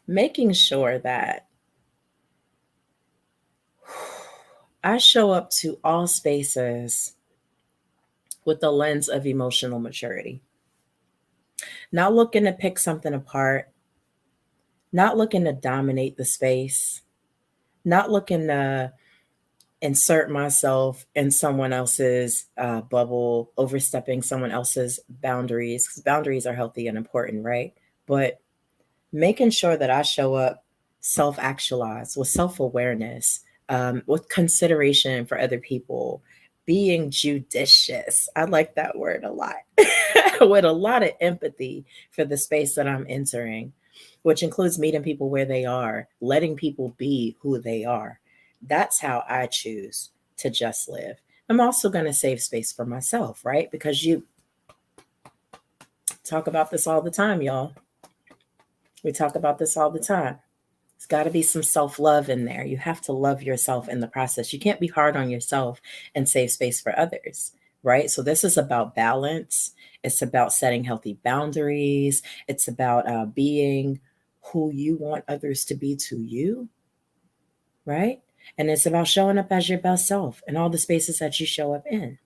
making sure that I show up to all spaces with the lens of emotional maturity. Not looking to pick something apart, not looking to dominate the space, not looking to insert myself in someone else's bubble, overstepping someone else's boundaries, because boundaries are healthy and important, right? But making sure that I show up self-actualized with self-awareness, with consideration for other people, being judicious. I like that word a lot. With a lot of empathy for the space that I'm entering, which includes meeting people where they are, letting people be who they are. That's how I choose to just live. I'm also going to save space for myself, right? Because you talk about this all the time, y'all. We talk about this all the time. There's got to be some self-love in there. You have to love yourself in the process. You can't be hard on yourself and save space for others, right? So this is about balance. It's about setting healthy boundaries. It's about being who you want others to be to you, right? And it's about showing up as your best self in all the spaces that you show up in.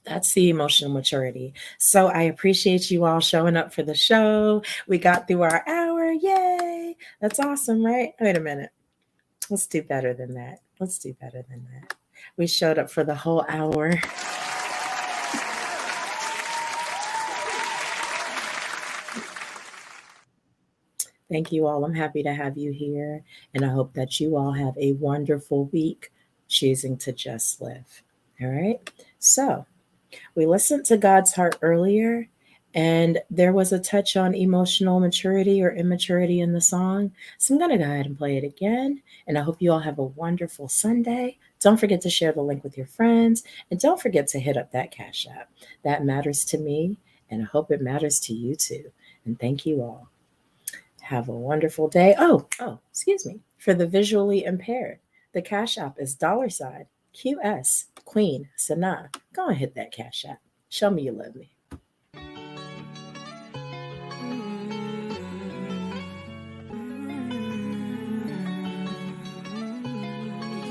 That's the emotional maturity. So I appreciate you all showing up for the show. We got through our hour. Yay. That's awesome, right? Wait a minute. Let's do better than that. Let's do better than that. We showed up for the whole hour. Thank you all. I'm happy to have you here. And I hope that you all have a wonderful week choosing to just live. All right. So we listened to God's Heart earlier, and there was a touch on emotional maturity or immaturity in the song. So I'm going to go ahead and play it again. And I hope you all have a wonderful Sunday. Don't forget to share the link with your friends. And don't forget to hit up that Cash App. That matters to me, and I hope it matters to you too. And thank you all. Have a wonderful day. Oh, excuse me. For the visually impaired, the Cash App is $QS Queen Sanaa. Go and hit that Cash App. Show me you love me.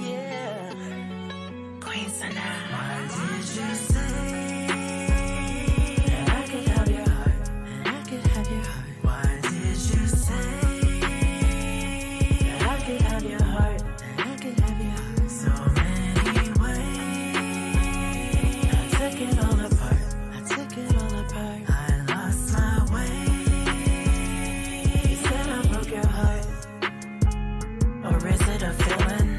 Yeah. Queen Sanaa. Why did you say that I could have your heart? And I could have your heart. Why did you say that I could have your heart? And I could have your heart. So many ways. I took it all apart. I took it all apart. I lost my way. You said I broke your heart. Or is it a feeling?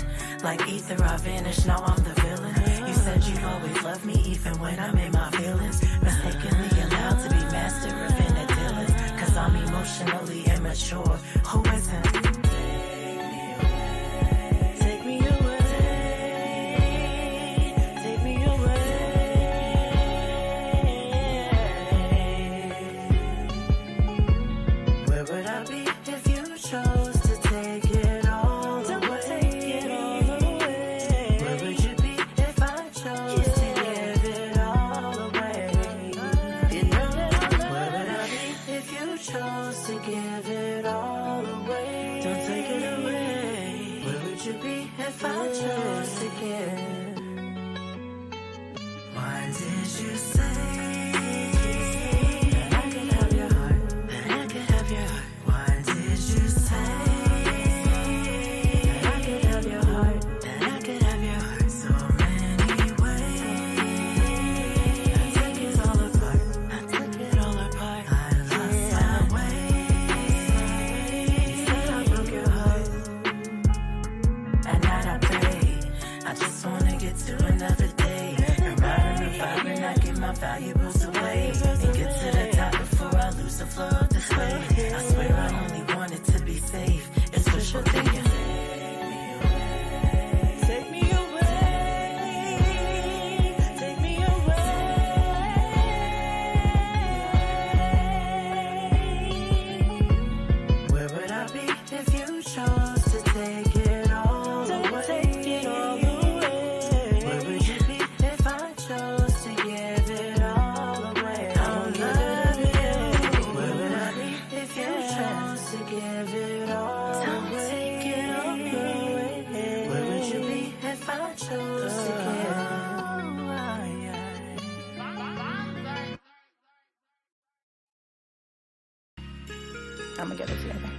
Like ether, I vanished, now I'm the villain. You said you'd always love me, even when I'm in my feelings. Mistakenly allowed to be master of inner dealings. Cause I'm emotionally immature. Who isn't? Take me away. Take me away. Where would I be if you chose to take it all away? Where would you be if I chose to give it all away? Where would I be if you chose to give it all away? Don't take it away. Where would you be if I chose to give? Why did you say that I could have your heart? That I could have your heart. Why did you say that I could have your heart? That I could have your heart. So many ways. I took it all apart. I took it all apart. I lost my way. You said I broke your heart. At night I pray. I just wanna get to another day. And ride on the vibe and I get my valuables away. And get to the top before I lose the flow of this way. I swear I only want it to be safe. It's wishful thinking. Take me away. Take me away. Where would I be if you chose to take it all away? Take it all away. Where would you be if I chose to give it all away? I won't love you. Where would I be if you chose to give it all away? Take it all away. Where would you be if I chose to give it all away? I'm going to get it together.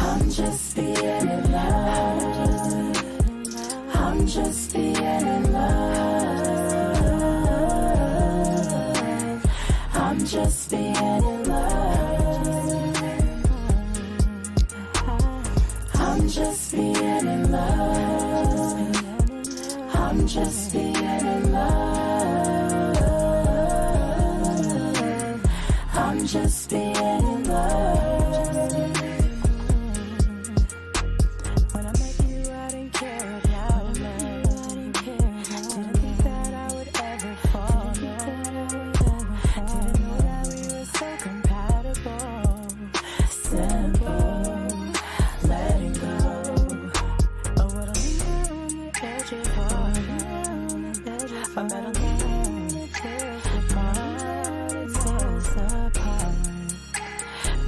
I'm just being in love. I'm just being in love. just being in love. I'm just being in love. I'm just being in love. I'm just being in love. When I met you, I didn't care about love. Didn't think that I would ever fall. Didn't know that we were so compatible. Simple, letting go of what I linger on the edge of heart. I met a man that tears apart. It tears apart.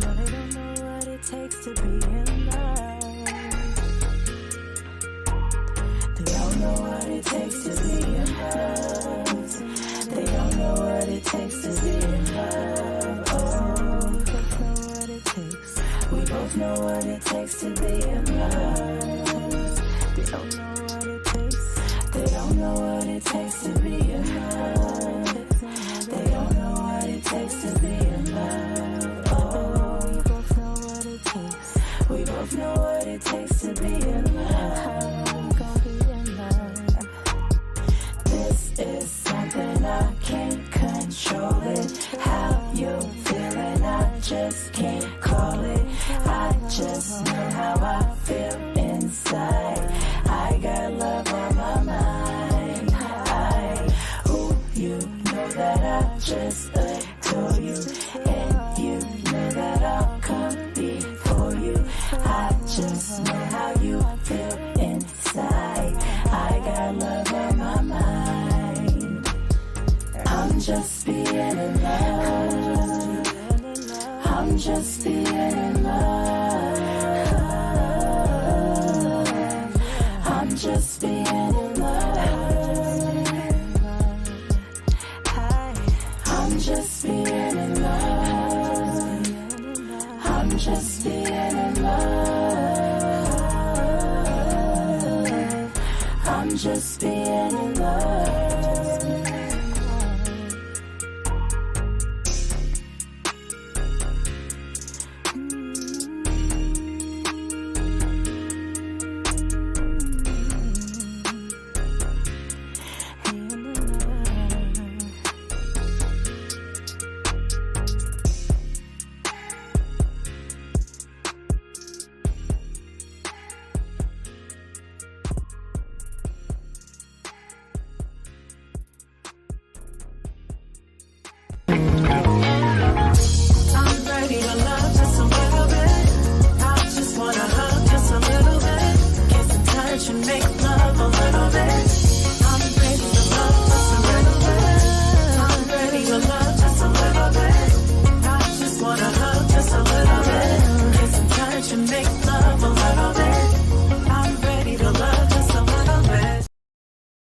No, they don't know what it takes to be in love. They don't know what it takes to be in love. They don't know what it takes to be in love. Oh, we both know what it takes. We both know what it takes to be in love. They don't know what it takes. They don't know what it takes to be in love. They don't know what it takes to be in love. Oh, we both know what it takes. We both know what it takes to be in love. Gonna be in love. This is something I can't control it. How you feeling, I just can't call it. I just know how I feel inside. I got love on my mind. You know that I just adore you, and you know that I'll come before you. I just know how you feel inside. I got love on my mind. I'm just being in love. I'm just being in love. I'm just being in love. I'm just being in love. I'm just being in love. I'm just being in love. I'm ready to love just a little bit. I just wanna hug just a little bit. Kiss and touch and make